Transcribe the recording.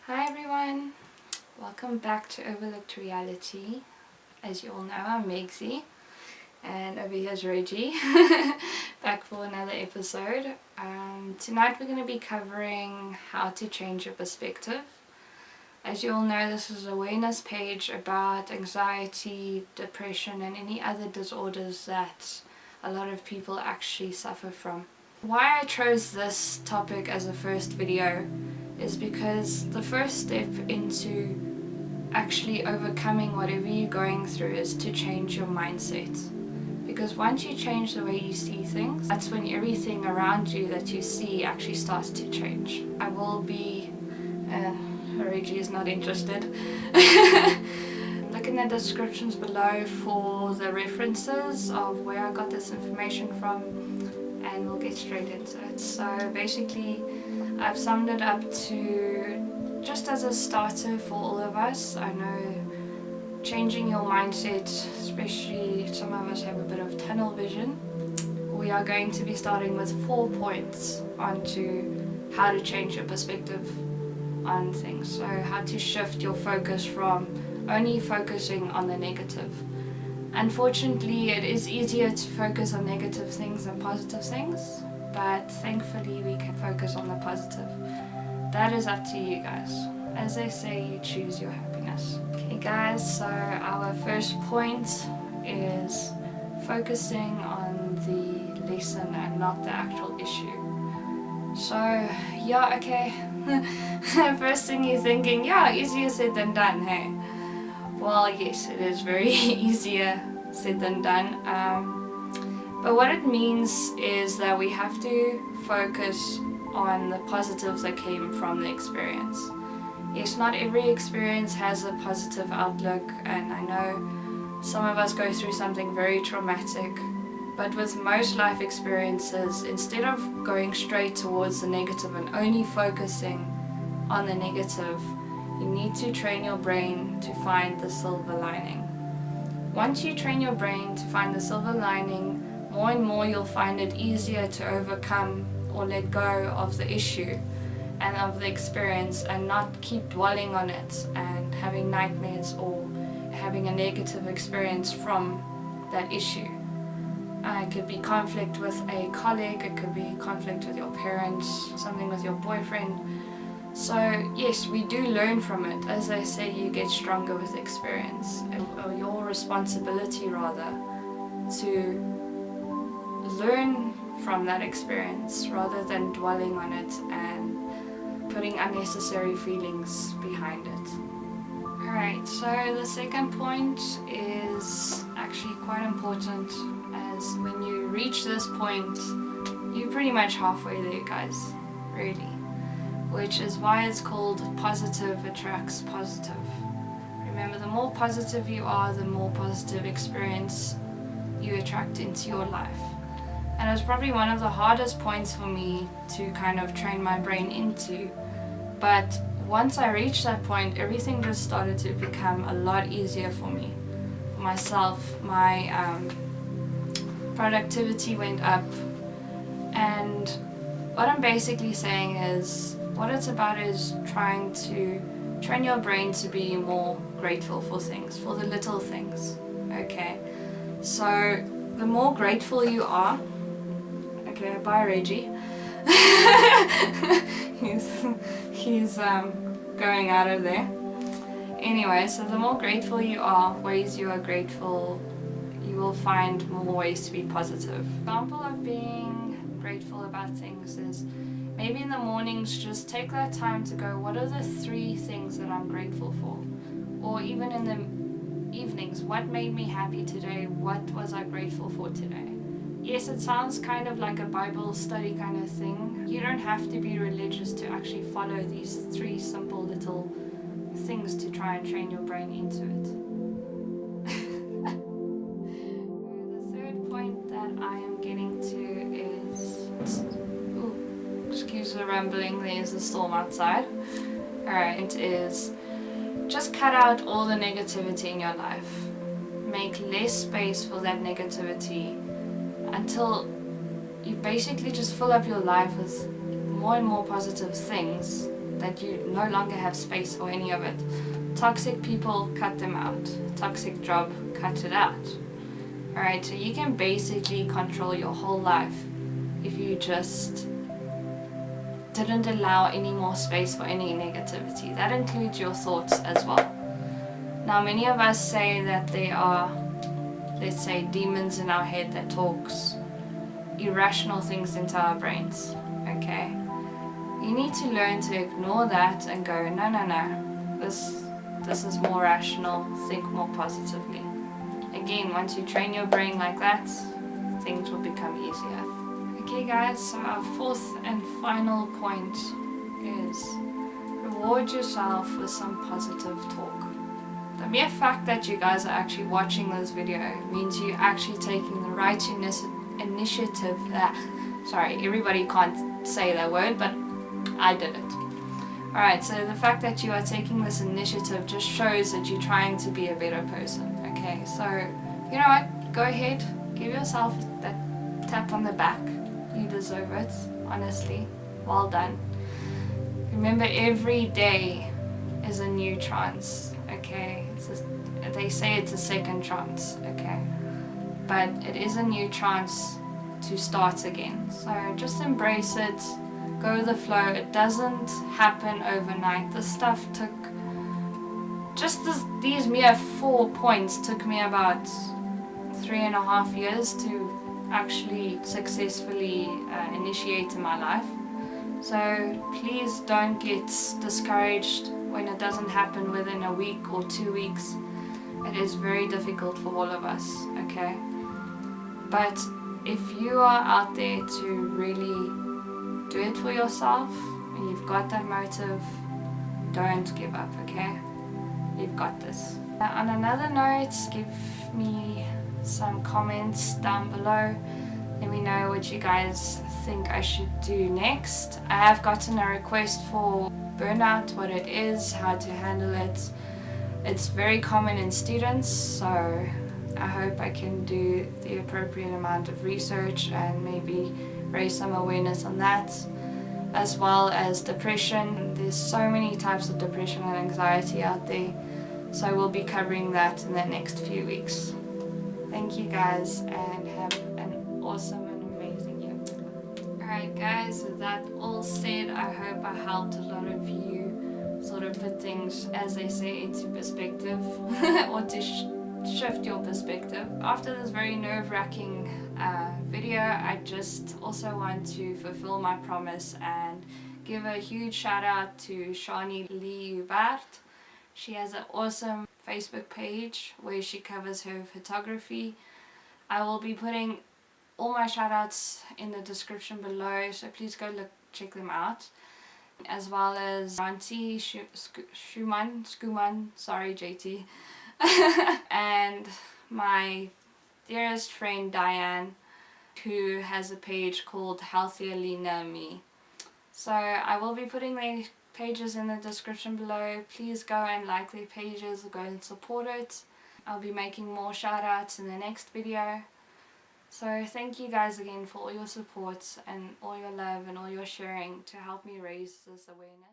Hi everyone, welcome back to Overlooked Reality. As you all know, I'm Megzy and over here's Reggie, back for another episode. Tonight we're going to be covering how to change your perspective. As you all know, this is an awareness page about anxiety, depression and any other disorders that a lot of people actually suffer from. Why I chose this topic as a first video is because the first step into actually overcoming whatever you're going through is to change your mindset. Because once you change the way you see things, that's when everything around you that you see actually starts to change. I will be... Reggie is not interested. Look in the descriptions below for the references of where I got this information from, and we'll get straight into it. So basically, I've summed it up to just as a starter for all of us. I know changing your mindset, especially some of us have a bit of tunnel vision. We are going to be starting with 4 points onto how to change your perspective on things. So how to shift your focus from only focusing on the negative. Unfortunately, it is easier to focus on negative things than positive things, but thankfully we can focus on the positive. That is up to you guys. As they say, you choose your happiness. Okay guys, so our first point is focusing on the lesson and not the actual issue. So yeah, okay. First thing you're thinking, yeah, easier said than done, hey? Well, yes, it is very easier said than done. But what it means is that we have to focus on the positives that came from the experience. Yes, not every experience has a positive outlook, and I know some of us go through something very traumatic, but with most life experiences, instead of going straight towards the negative and only focusing on the negative, you need to train your brain to find the silver lining. Once you train your brain to find the silver lining, more and more you'll find it easier to overcome or let go of the issue and of the experience and not keep dwelling on it and having nightmares or having a negative experience from that issue. It could be conflict with a colleague, it could be conflict with your parents, something with your boyfriend. So yes, we do learn from it. As they say, you get stronger with experience. Or your responsibility rather to learn from that experience rather than dwelling on it and putting unnecessary feelings behind it. Alright, so the second point is actually quite important, as when you reach this point, you're pretty much halfway there, guys, really. Which is why it's called positive attracts positive. Remember, the more positive you are, the more positive experience you attract into your life. And it was probably one of the hardest points for me to kind of train my brain into. But once I reached that point, everything just started to become a lot easier for me. For myself, my productivity went up. And what I'm basically saying is, what it's about is trying to train your brain to be more grateful for things, for the little things, okay? So the more grateful you are, okay, bye Reggie. he's going out of there. Anyway, so the more grateful you are, ways you are grateful, you will find more ways to be positive. Example of being grateful about things is maybe in the mornings, just take that time to go, what are the 3 things that I'm grateful for? Or even in the evenings, what made me happy today? What was I grateful for today? Yes, it sounds kind of like a Bible study kind of thing. You don't have to be religious to actually follow these 3 simple little things to try and train your brain into it. The third point that I am getting to is... excuse the rumbling, there's a storm outside. Alright, it is just cut out all the negativity in your life. Make less space for that negativity until you basically just fill up your life with more and more positive things that you no longer have space for any of it. Toxic people, cut them out. Toxic job, cut it out. Alright, so you can basically control your whole life if you just didn't allow any more space for any negativity. That includes your thoughts as well. Now, many of us say that there are, let's say, demons in our head that talks irrational things into our brains, okay? You need to learn to ignore that and go, no, this is more rational, think more positively. Again, once you train your brain like that, things will become easier. Okay guys, so our fourth and final point is reward yourself with some positive talk. The mere fact that you guys are actually watching this video means you're actually taking the right initiative. Sorry, everybody can't say that word, but I did it. Alright, so the fact that you are taking this initiative just shows that you're trying to be a better person, okay? So, you know what? Go ahead, give yourself that tap on the back. You deserve it, honestly. Well done. Remember, every day is a new chance, okay? They say it's a second chance, okay? But it is a new chance to start again. So just embrace it. Go with the flow. It doesn't happen overnight. This stuff took, these mere 4 points took me about 3.5 years to actually successfully initiate in my life. So please don't get discouraged when it doesn't happen within a week or 2 weeks. It is very difficult for all of us, okay? But if you are out there to really do it for yourself and you've got that motive, don't give up, okay? You've got this. On another note, give me some comments down below. Let me know what you guys think I should do next. I have gotten a request for burnout, what it is, how to handle it. It's very common in students, so I hope I can do the appropriate amount of research and maybe raise some awareness on that, as well as depression. There's so many types of depression and anxiety out there, so we'll be covering that in the next few weeks. Thank you guys, and have an awesome and amazing year. Alright guys, with that all said, I hope I helped a lot of you sort of put things, as they say, into perspective or to shift your perspective. After this very nerve-wracking video, I just also want to fulfill my promise and give a huge shout out to Shani Lee Ubart. She has an awesome Facebook page where she covers her photography. I will be putting all my shout outs in the description below, so please go check them out. As well as Auntie Skuman, sorry JT, and my dearest friend Diane, who has a page called Healthier Leaner Me. So I will be putting their pages in the description below. Please go and like their pages, go and support it. I'll be making more shout outs in the next video. So thank you guys again for all your support and all your love and all your sharing to help me raise this awareness.